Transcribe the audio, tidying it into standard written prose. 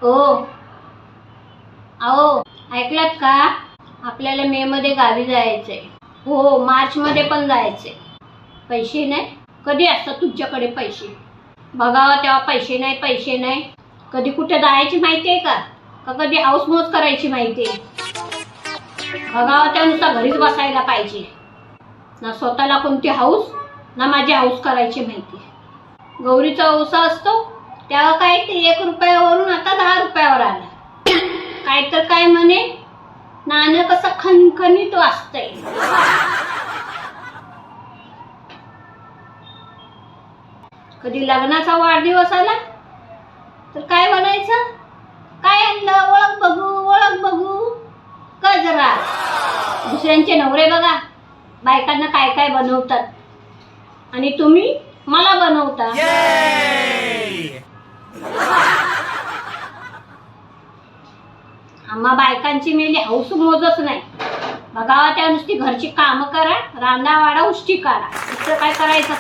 हो. अहो, ऐकलात का? आपल्याला मे मध्ये गावी जायचंय. हो, मार्च मध्ये पण जायचंय. पैसे नाही. कधी असतात तुमच्याकडे पैसे? बघावं तेव्हा पैसे नाही, पैसे नाही. कधी कुठे जायची माहिती आहे का? का कधी हाऊसमौज करायची माहिती आहे? बघावं तेव्हा नुसता घरीच बसायला पाहिजे. ना स्वतःला कोणती हाऊस, ना माझी हाऊस करायची माहिती. गौरीचा औसा असतो तेव्हा काय ते 1 रुपयावरून आता 10 रुपयावर आलं. काय तर काय म्हणे, नाणं कसं खणखणीत वाजतंय. कधी लग्नाचा वाढदिवस आला तर काय म्हणायचं? काय आणलं? ओळख बघू, ओळख बघू. गजरा. दुसऱ्यांचे नवरे बघा बायकांना काय काय बनवतात आणि तुम्ही मला बनवता. आम्हा बायकांची मेली हौस मोजच नाही. बघावा त्या नुसती घरची कामं करा, रांधा वाढा, उष्टी काढा. दुसरं काय करायचं?